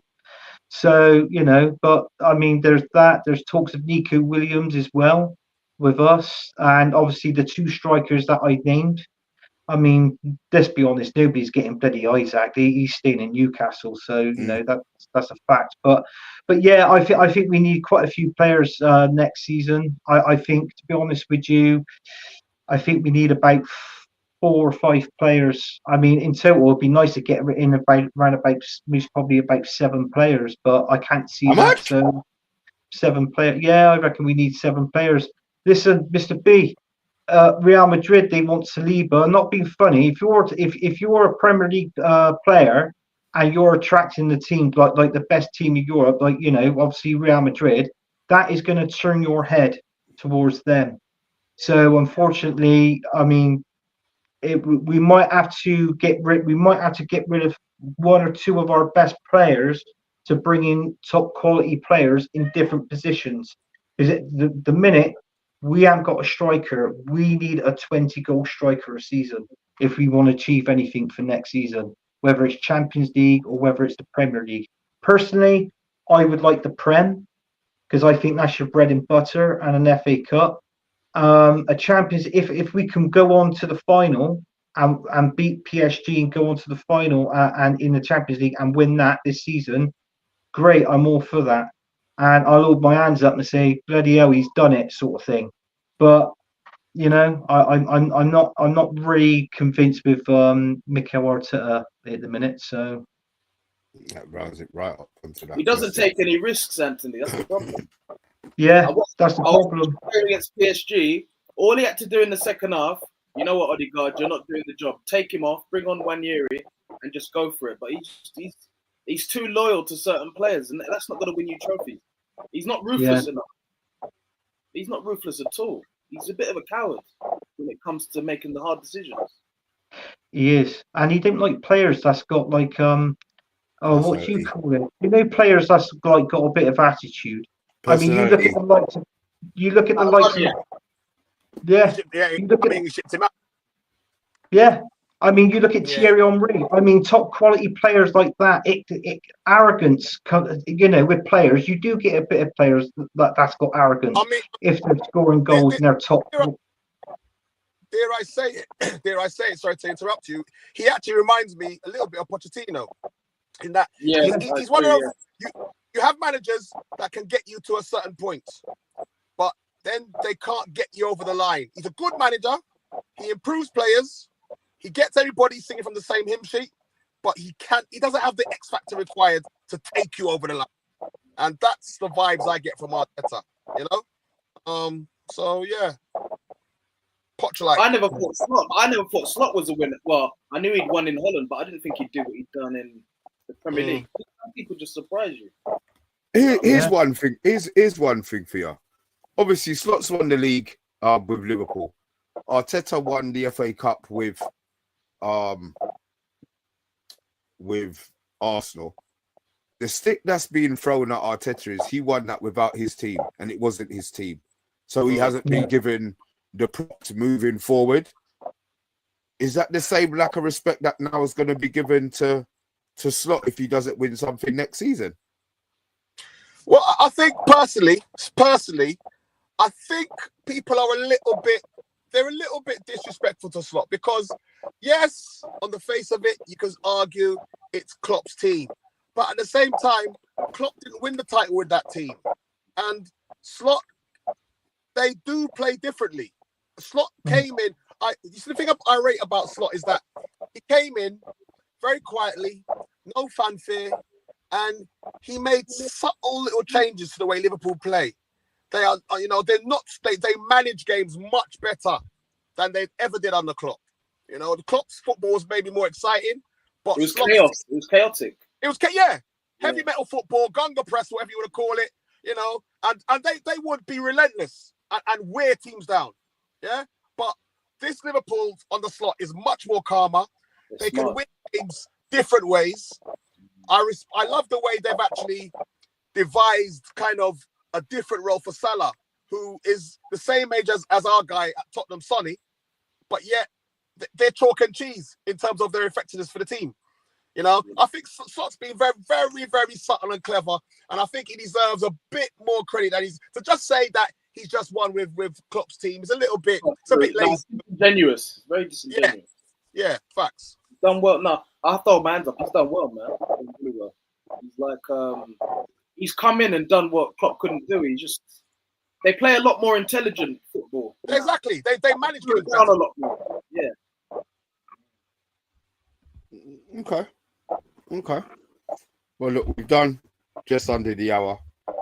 So, you know, but I mean, there's that. There's talks of Nico Williams as well with us, and obviously the 2 strikers that I named. I mean, let's be honest, nobody's getting bloody Isaac. He's staying in Newcastle, so you know that's a fact. But yeah, I think we need quite a few players next season. I think, to be honest with you, I think we need about 4 or 5 players. I mean, in total, it'd be nice to get in around about probably about 7 players, but I can't see How that. much? So 7 players. Yeah, I reckon we need 7 players. Listen, Mr. B. Real Madrid, they want Saliba. Not being funny, if you're a Premier League player and you're attracting the team like the best team in Europe, like, you know, obviously Real Madrid, that is going to turn your head towards them. So unfortunately, I mean, we might have to get rid of 1 or 2 of our best players to bring in top quality players in different positions. Because the minute we haven't got a striker, we need a 20-goal striker a season if we want to achieve anything for next season, whether it's Champions League or whether it's the Premier League. Personally, I would like the Prem, because I think that's your bread and butter, and an FA Cup. A Champions, if we can go on to the final and beat PSG and go on to the final and in the Champions League and win that this season, great, I'm all for that. And I'll hold my hands up and say, bloody hell, he's done it, sort of thing. But you know, I'm not really convinced with Mikel Arteta at the minute. So That rounds it right up onto that. He doesn't take any risks, Anthony. That's the problem. yeah, that's the problem. Against PSG, all he had to do in the second half, you know what, Odegaard, you're not doing the job. Take him off, bring on Wanyeri, and just go for it. But he's too loyal to certain players, and that's not going to win you trophies. He's not ruthless enough. He's not ruthless at all. He's a bit of a coward when it comes to making the hard decisions. He is, and he didn't like players that's got like what do you call it? You know, players that's like got a bit of attitude. I mean, you look at the likes of you look at Thierry Henry. I mean, top quality players like that. Arrogance, you know, with players, you do get a bit of players that's got arrogance. I mean, if they're scoring goals and they're top. Dare I say it? Sorry to interrupt you. He actually reminds me a little bit of Pochettino, in that he's one of those. You have managers that can get you to a certain point, but then they can't get you over the line. He's a good manager. He improves players. He gets everybody singing from the same hymn sheet. but he doesn't have the X factor required to take you over the line. And that's the vibes I get from Arteta, you know? So yeah. Poch I never thought Slot was a winner. Well, I knew he'd won in Holland, but I didn't think he'd do what he'd done in the Premier League. People just surprise you. Here's one thing. Here's one thing for you. Obviously, Slot's won the league with Liverpool. Arteta won the FA Cup with Arsenal. The stick that's being thrown at Arteta is he won that without his team, and it wasn't his team. So he hasn't been given the props moving forward. Is that the same lack of respect that now is going to be given to Slot if he doesn't win something next season? Well, I think personally, I think people are a little bit disrespectful to Slot because, yes, on the face of it, you can argue it's Klopp's team. But at the same time, Klopp didn't win the title with that team. And Slot, they do play differently. Slot came in. The thing I rate about Slot is that he came in very quietly, no fanfare, and he made subtle little changes to the way Liverpool play. They are, they manage games much better than they ever did under Klopp. You know, the Klopp's football was maybe more exciting, but it was chaos. It was chaotic. It was heavy metal football, gunga press, whatever you want to call it. You know, and they would be relentless and wear teams down. Yeah, but this Liverpool on the Slot is much more calmer. They can win games different ways. I love the way they've actually devised kind of a different role for Salah, who is the same age as our guy at Tottenham, Sonny, but yet they're chalk and cheese in terms of their effectiveness for the team. You know, I think Slot's been very, very, very subtle and clever, and I think he deserves a bit more credit than to just say that he's just won with Klopp's team. It's a little bit, it's a bit lazy. Disingenuous. Very disingenuous. Yeah, facts. He's done well. No, I have to hold my hands up. He's done well, man. He's done really well. He's like, he's come in and done what Klopp couldn't do. They play a lot more intelligent football. Exactly. They manage it down a lot more. Yeah. Okay. Well, look, we've done just under the hour.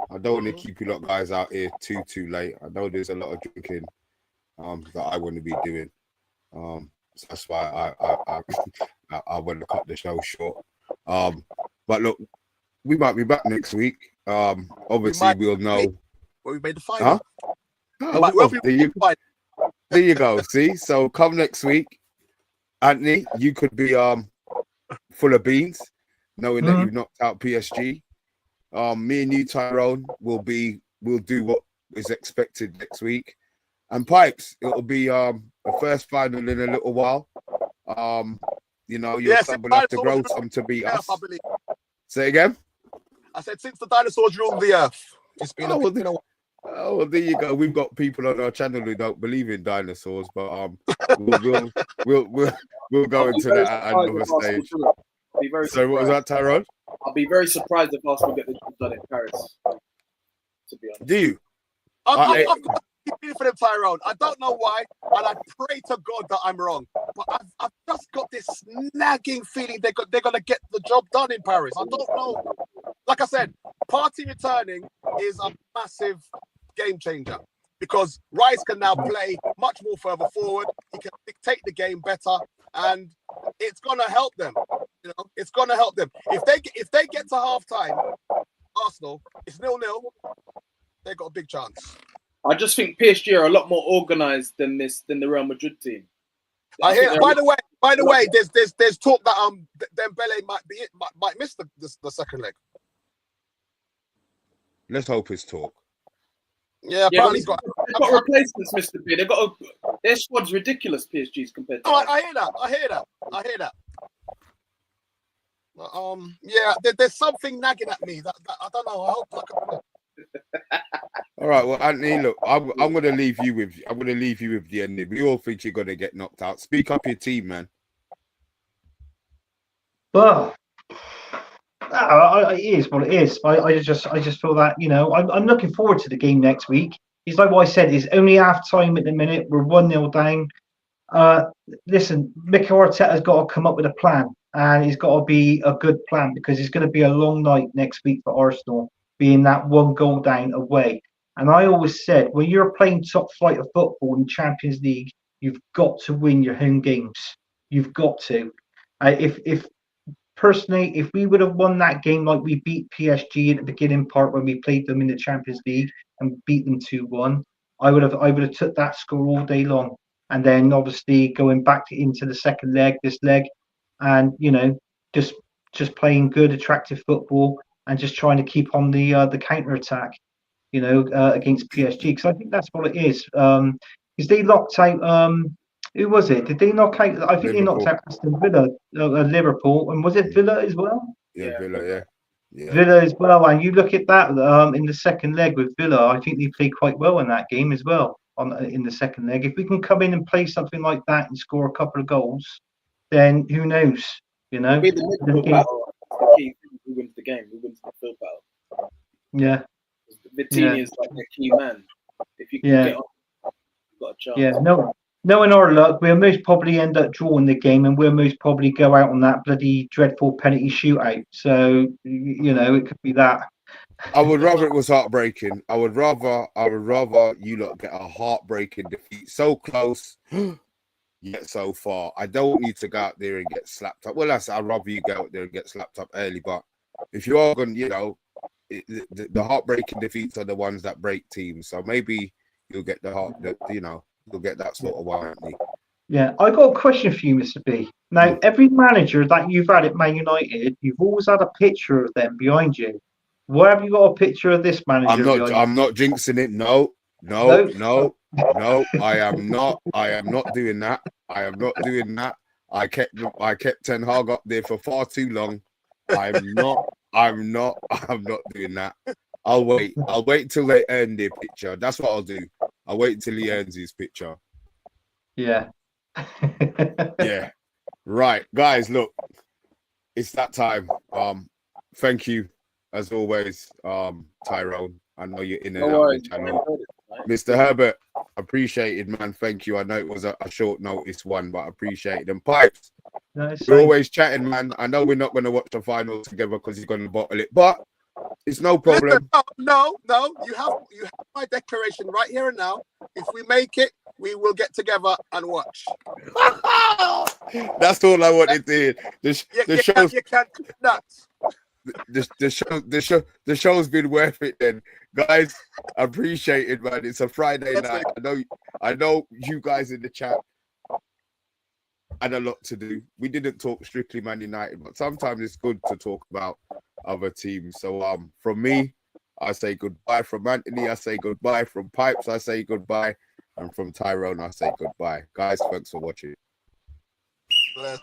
I don't want to keep you lot guys out here too late. I know there's a lot of drinking that I want to be doing. So that's why I want to cut the show short. But look, we might be back next week. Obviously, we'll know. Well, we made the final. Huh? There you go. See, so come next week, Anthony. You could be full of beans, knowing that you've knocked out PSG. Me and you, Tyrone, will do what is expected next week. And Pipes, it'll be the first final in a little while. Your son will have to grow some to beat us. Say again? I said since the dinosaurs ruled the earth. It's been well, there you go. We've got people on our channel who don't believe in dinosaurs, but we'll go into that at another stage. So what was that, Tyrone? I'll be very surprised if Arsenal get the job done in Paris. To be honest. Do you? I've got for them, Tyrone. I don't know why, and I pray to God that I'm wrong. But I've just got this nagging feeling they're going to get the job done in Paris. I don't know. Like I said, Partey returning is a massive game changer because Rice can now play much more further forward. He can dictate the game better, and it's going to help them. You know, it's going to help them. If they get to half-time, Arsenal, it's 0-0, they've got a big chance. I just think PSG are a lot more organised than the Real Madrid team. I hear. By the way, there's talk that Dembele might miss the second leg. Let's hope it's talk. Yeah, apparently they've got replacements, Mr. B. Their squad's ridiculous. PSG's compared to. I hear that. There's something nagging at me that I don't know. I hope. All right, well, Anthony, look, I'm going to leave you with the ending. We all think you're going to get knocked out. Speak up your team, man. Well, it is what it is. I just feel that, I'm looking forward to the game next week. It's like what I said. It's only half time at the minute. We're 1-0 down. Listen, Mikel Arteta's got to come up with a plan. and it's got to be a good plan because it's going to be a long night next week for Arsenal, being that 1 goal down away. And I always said, when you're playing top flight of football in Champions League, you've got to win your home games. You've got to. If personally, if we would have won that game like we beat PSG at the beginning part when we played them in the Champions League and beat them 2-1, I would have took that score all day long. And then obviously going back into the second leg, this leg, and just playing good, attractive football and just trying to keep on the counter attack, against PSG, because I think that's what it is. Because they knocked out who was it? Did they knock out? I think they knocked out Aston Villa, Liverpool, and was it Villa as well? Yeah, Villa, yeah. Villa as well. And you look at that in the second leg with Villa, I think they played quite well in that game as well. In the second leg, if we can come in and play something like that and score a couple of goals, then who knows? It'll be the midfield battle. The key thing. Who wins the game? Who wins the midfield battle? Yeah. Vitinha is like the key man. If you can get on, you've got a chance. Yeah. Knowing our luck, we'll most probably end up drawing the game, and we'll most probably go out on that bloody dreadful penalty shootout. So it could be that. I would rather it was heartbreaking. I would rather you lot get a heartbreaking defeat. So close, yet so far. I don't need to go out there and get slapped up. Well, I'd rather you go out there and get slapped up early. But if you are going, the heartbreaking defeats are the ones that break teams. So maybe you'll get you'll get that sort of one. Yeah, I got a question for you, Mr. B. Now, every manager that you've had at Man United, you've always had a picture of them behind you. Why have you got a picture of this manager? I'm not jinxing it. No. I am not doing that. I am not doing that. I kept Ten Hag up there for far too long. I'm not doing that. I'll wait till they earn their picture. That's what I'll do. I'll wait till he earns his picture. Yeah. Yeah. Right, guys, look. It's that time. Thank you as always, Tyrone. I know you're in and out of the channel. Mr. Herbert, appreciated, man. Thank you. I know it was a short notice one, but I appreciate it. And Pipes, we're always chatting, man. I know we're not going to watch the finals together because he's going to bottle it, but it's no problem. No. You have my declaration right here and now. If we make it, we will get together and watch. That's all I wanted to hear. You can't nuts. The show's been worth it then, guys. I appreciate it, man. It's a Friday night. I know you guys in the chat had a lot to do. We didn't talk strictly Man United, but sometimes it's good to talk about other teams. So from me, I say goodbye. From Anthony, I say goodbye. From Pipes, I say goodbye. And from Tyrone, I say goodbye. Guys, thanks for watching. Bless.